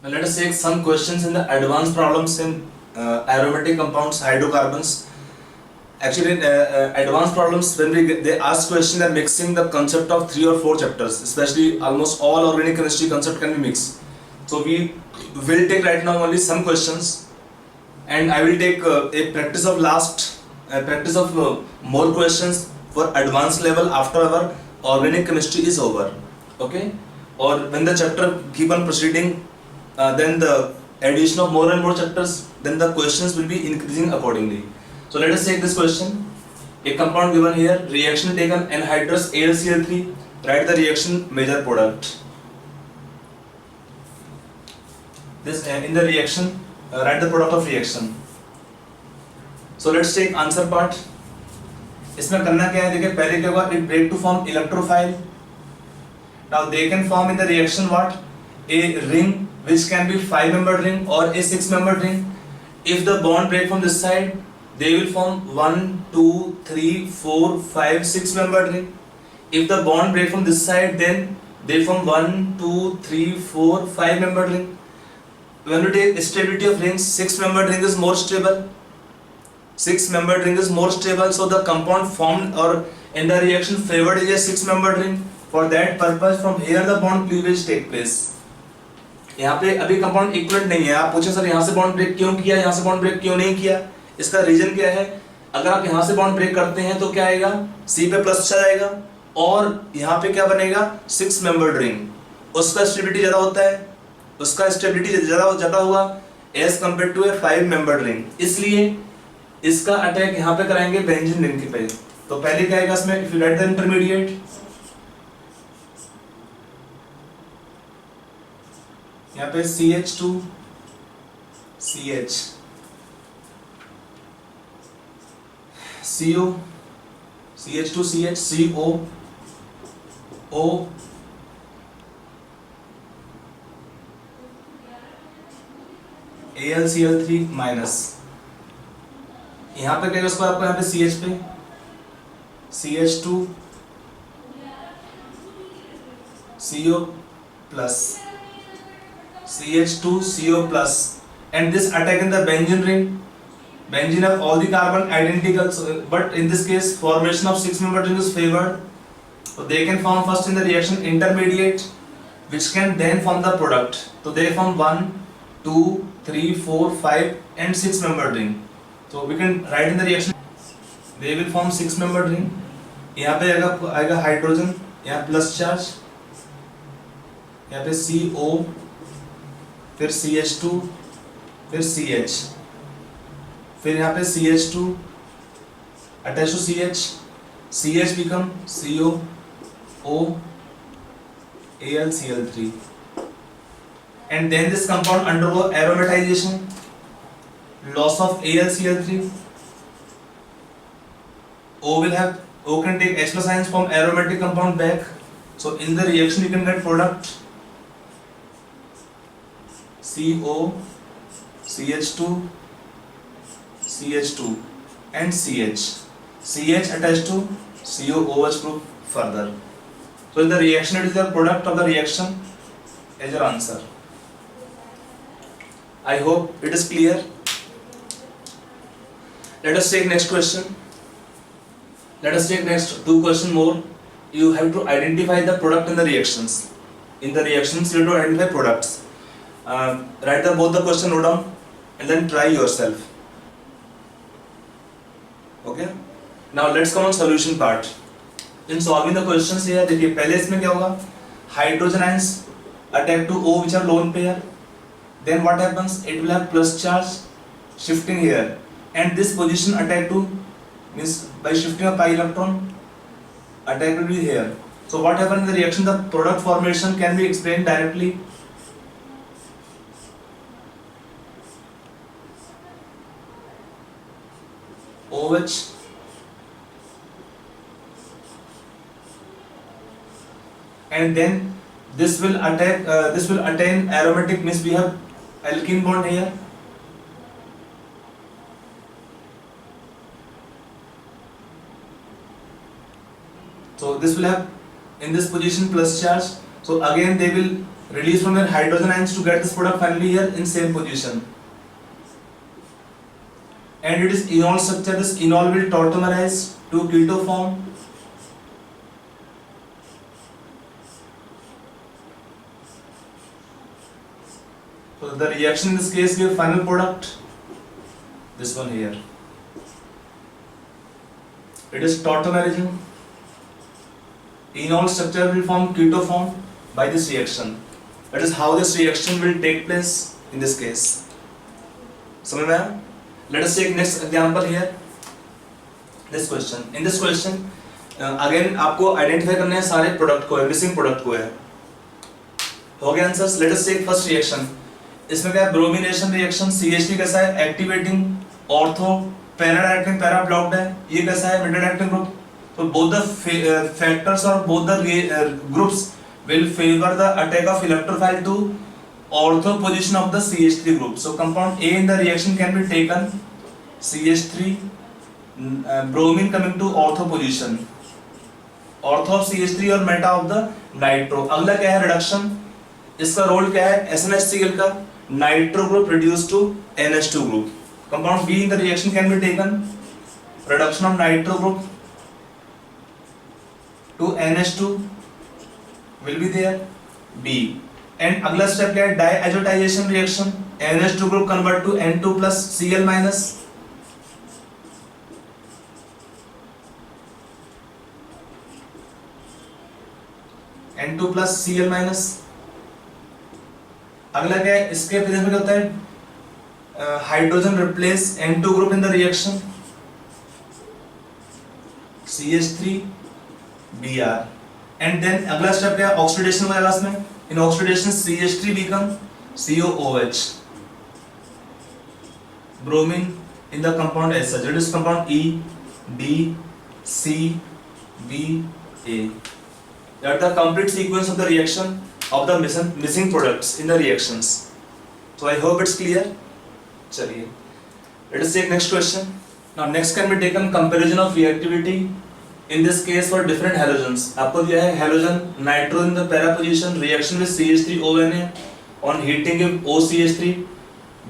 Let us take some questions in the advanced problems in aromatic compounds, hydrocarbons. Actually, in advanced problems, when they ask question, they're mixing the concept of 3 or 4 chapters. Especially, almost all organic chemistry concept can be mixed. So we will take right now only some questions, and I will take a practice of more questions for advanced level after our organic chemistry is over. Okay, or when the chapter keep on proceeding, then the addition of more and more chapters, then the questions will be increasing accordingly. So let us take this question. A compound given here, reaction taken anhydrous AlCl3, write the reaction major product. This in the reaction, write the product of reaction. So let's take answer part. इसमें करना क्या है, देखिए पहले क्या होगा, it break to form electrophile. Now they can form in the reaction what? A ring which can be 5-membered ring or a 6-membered ring. If the bond break from this side, they will form 1, 2, 3, 4, 5, 6-membered ring. If the bond break from this side, then they form 1, 2, 3, 4, 5-membered ring. When we take stability of rings, 6-membered ring is more stable. 6-membered ring is more stable, so the compound formed or in the reaction favored is a 6-membered ring. For that purpose, from here the bond cleavage take place. यहाँ पे अभी compound equivalent नहीं है. आप पूछे sir यहाँ से bond break क्यों किया, यहाँ से बॉन्ड ब्रेक क्यों नहीं किया, इसका रीजन क्या है? अगर आप यहाँ से बॉन्ड ब्रेक करते हैं तो क्या आएगा, C पे प्लस अच्छा जाएगा, और यहाँ पे क्या बनेगा, 6-membered रिंग. उसका स्टेबिलिटी ज्यादा होता है, उसका स्टेबिलिटी ज्यादा हुआ as compare to a 5-membered ring. इसलिए इसका अटैक यहाँ पे कराएंगे बेंजीन रिंग के पे. तो पहले क्या आएगा इसमें, if you right the intermediate, यहाँ पे CH2 CH CO CH2 CH CO O AlCl3 minus. यहाँ पे क्या उसको आपको यहाँ पे CH पे CH2 CO plus CH2 CO plus, and this attack in the benzene ring. Benzene have all the carbon identical, but in this case formation of 6-membered ring is favored. So they can form first in the reaction intermediate, which can then form the product. So they form 1, 2, 3, 4, 5 and 6-membered ring. So we can write in the reaction they will form 6-membered ring. यहाँ पे आएगा hydrogen, यहाँ plus charge, यहाँ पे CO, फिर CH2, फिर CH, फिर यहाँ पे CH2 attached to CH, CH become CO, O, AlCl3, and then this compound undergo aromatization, loss of AlCl3. O can take H plus ions from aromatic compound back. So in the reaction you can get product CO, CH2, CH2 and CH. CH attached to COOH group further. So in the reaction it is the product of the reaction as your answer. I hope it is clear. Let us take next question. Let us take next 2 questions more. You have to identify the product in the reactions. In the reactions you have to identify products. Write both the question, note down, and then try yourself. Okay. Now let's come on solution part. In solving the questions here, देखिए पहले इसमें क्या होगा, hydrogen ions attack to O which are lone pair. Then what happens? It will have plus charge shifting here, and this position attack to means by shifting a pi electron, attack will be here. So what happens in the reaction? The product formation can be explained directly. OH and then this will attack this will attain aromatic, means we have alkene bond here, so this will have in this position plus charge, so again they will release from their hydrogen ions to get this product finally here in same position. And it is enol structure. This enol will tautomerize to keto form. So the reaction in this case give final product, this one here. It is tautomerizing. Enol structure will form keto form by this reaction. That is how this reaction will take place in this case. समझ में आया? Let us take next example here. This question. In this question, again आपको identify करने हैं सारे product को है, missing product को है. हो गया answers. Let us take first reaction. इसमें क्या है? Bromination reaction. CH3 कैसा है? Activating ortho, para directing, para blocked है. ये कैसा है? Middle directing group. So both the factors or both the groups will favor the attack of electrophile to ortho position of the CH3 group. So compound A in the reaction can be taken CH3 bromine coming to ortho position. Ortho of CH3 और meta of the nitro. अगला क्या है? reduction. इसका role क्या है? SNH3 का nitro group reduced to NH2 group. Compound B in the reaction can be taken reduction of nitro group to NH2 will be there B. And अगला step क्या है? diazotization reaction. NH2 group convert to N2 plus Cl minus. N2 plus Cl minus. अगला क्या है? इसके presence में क्या होता है? Hydrogen replace N2 group in the reaction CH3 Br. And then अगला स्टेप क्या है? ऑक्सीडेशन हो जाएगा इसमें. In oxidation CH3 become COOH. ब्रोमीन in the compound as such. It is compound E, B, C, B, A. That the complete sequence of the reaction of the missing products in the reactions. So I hope it's clear. चलिए, let us take next question. Now next can be taken comparison of reactivity in this case for different halogens. आपको दिया है halogen nitro in the para position reaction with CH3ONA on heating give OCH3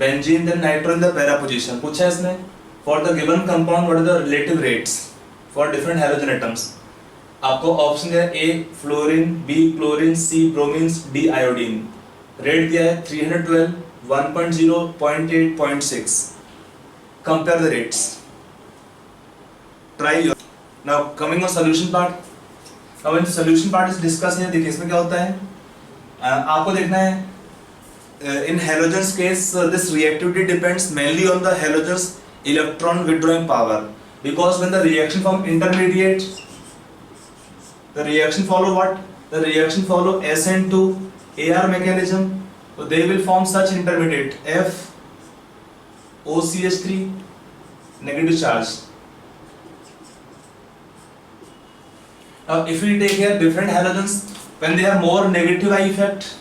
benzene then nitro in the para position. पूछा है इसमें for the given compound what are the relative rates for different halogen atoms. आपको option दिया है A fluorine, B chlorine, C bromine, D iodine. Rate दिया है 312, 1.0, 0.8, 0.6. Compare the rates. Try your. Now coming on solution part. Now when the solution part is discussed here, देखिए इसमें क्या होता है. आपको देखना है in halogens case this reactivity depends mainly on the halogens electron withdrawing power because when the reaction form intermediate, the reaction follow what? The reaction follow SN2 AR mechanism. So they will form such intermediate F OCH3 negative charge. Now if we take here different halogens when they have more negative I effect,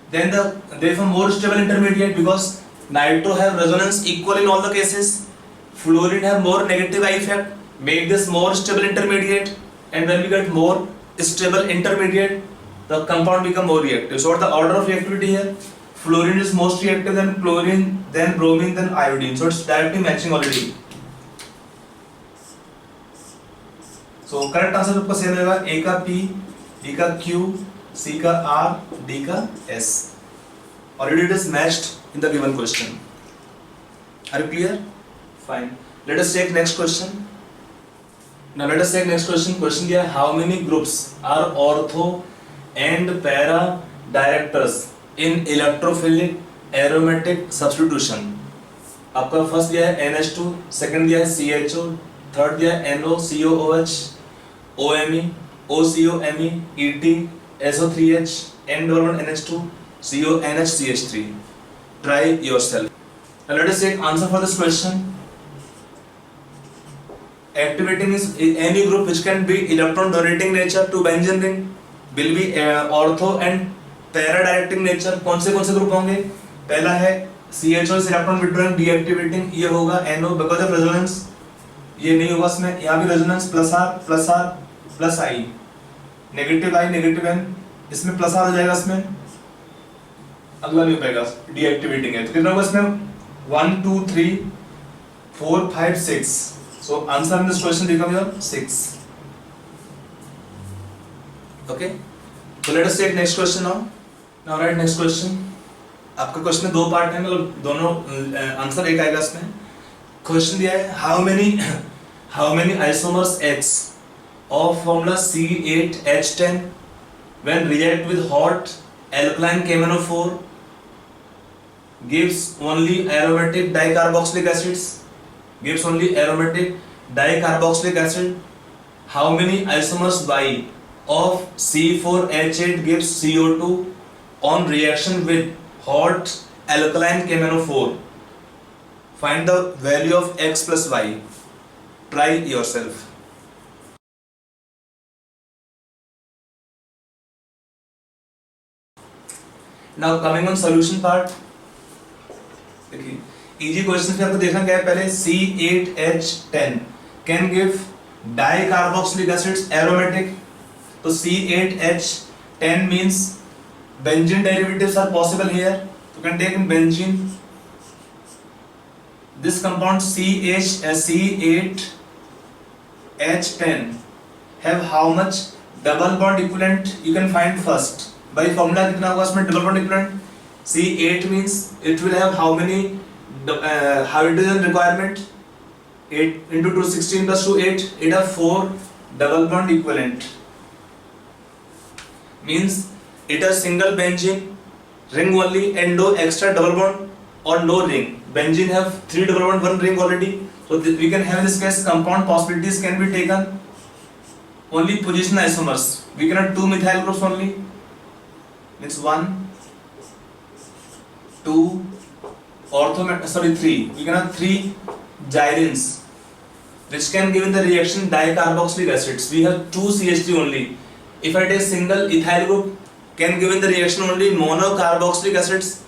then they form more stable intermediate because nitro have resonance equal in all the cases. Fluorine have more negative I effect, make this more stable intermediate, and when we get more stable intermediate, the compound become more reactive. So what the order of reactivity here? Fluorine is most reactive, then chlorine, then bromine, then iodine. So it's directly matching already. So correct answer आपका same रहेगा. A का P, B का Q, C का R, D का S. Already it is matched in the given question. Are you clear? Fine. Let us take next question. Now let us take next question. Question दिया है how many groups are ortho and para directors in electrophilic aromatic substitution. आपका first दिया है NH2, second दिया है CHO, third दिया है NO, COOH, OMe, OCOMe, ET, SO3H, N-NH2, CONH, CH3. Try yourself. Now let us take answer for this question. Activating is any group which can be electron donating nature to benzene ring will be ortho and para directing nature. कौन से group होंगे? पहला है CHO is electron withdrawing deactivating, ये होगा NO because of resonance. ये नहीं होगा इसमें, यहाँ भी resonance plus R plus I, negative I negative N, इसमें प्लस आ जाएगा, इसमें अगला नहीं हो पाएगा, डीएक्टिवेटिंग है। तो कितना होगा इसमें 1 2 3 4 5 6। So answer in this question become your 6। Okay, so let us take next question now. Now write next question. आपका क्वेश्चन में दो पार्ट है, मतलब दोनों आंसर एक आएगा इसमें। क्वेश्चन दिया है how many isomers X of formula C8H10 when react with hot alkaline KMnO4 gives only aromatic dicarboxylic acids, gives only aromatic dicarboxylic acid. How many isomers Y of C4H8 gives CO2 on reaction with hot alkaline KMnO4? Find the value of X plus Y. Try yourself. Now coming on solution part. देखिए easy question में आपको देखना क्या है, पहले C8H10 can give dicarboxylic acids aromatic. तो C8H10 means benzene derivatives are possible here. You can take in benzene. This compound C8H10 have how much double bond equivalent? You can find first by formula. कितना होगा इसमें double bond equivalent? C8 means it will have how many hydrogen requirement? 8 into 2 16 plus 2 8. It have 4 double bond equivalent. Means it has single benzene ring only and no extra double bond or no ring. Benzene have 3 double bond, 1 ring already. So we can have in this case compound possibilities can be taken only position isomers. We can have 2 methyl groups only. Means 1 2 3. We can have 3 gyrenes which can give in the reaction dicarboxylic acids. We have 2 CH3 only. If I take single ethyl group can give in the reaction only monocarboxylic acids.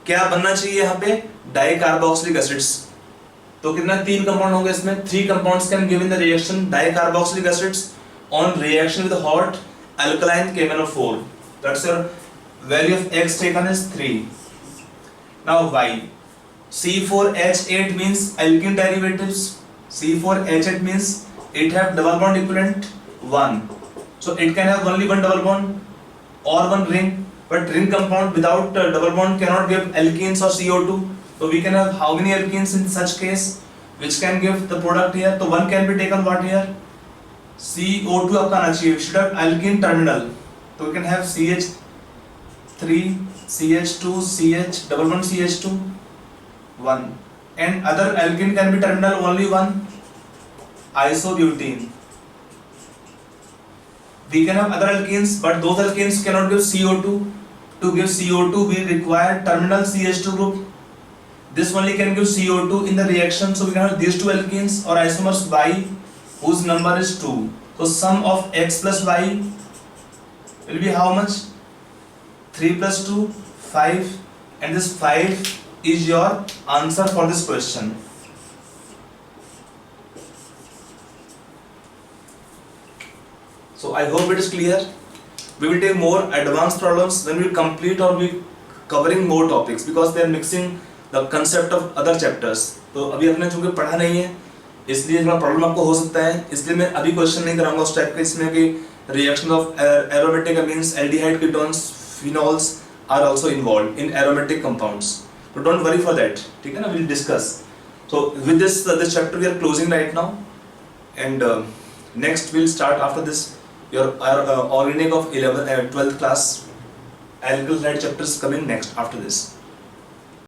क्या बनना चाहिए यहाँ पे? Dicarboxylic acids. तो कितना 3 compound होंगे इसमें? 3 compounds can give in the reaction dicarboxylic acids on reaction with hot alkaline KMnO4. That's your value of X taken is 3. Now Y C4H8 means alkene derivatives. C4H8 means it have double bond equivalent 1. So it can have only one double bond or one ring. But ring compound without double bond cannot give alkenes or CO2. So we can have how many alkenes in such case, which can give the product here. So one can be taken what here? CO2 आपका आना चाहिए. We should have alkene terminal. So we can have CH3, CH2, CH double bond CH2, 1. And other alkene can be terminal only one. Isobutene. We can have other alkenes, but those alkenes cannot give CO2. To give CO2, we require terminal CH2 group. This only can give CO2 in the reaction. So we can have these 2 alkenes or isomers Y, whose number is 2. So sum of X plus Y will be how much? 3 plus 2, 5, and this 5 is your answer for this question. So I hope it is clear. We will take more advanced problems when we complete or we covering more topics because they are mixing the concept of other chapters. तो अभी अपने चूंकि पढ़ा नहीं है इसलिए थोड़ा problem आपको हो सकता है, इसलिए मैं अभी क्वेश्चन नहीं कराऊंगा उस टाइप के इसमें कि reaction of aromatic amines aldehyde ketones phenols are also involved in aromatic compounds. तो डोंट वरी फॉर दैट, ठीक है ना, will discuss. So with this chapter we are closing right now, and next we'll start after this your organic of 12th class alkyl halide chapters coming next after this.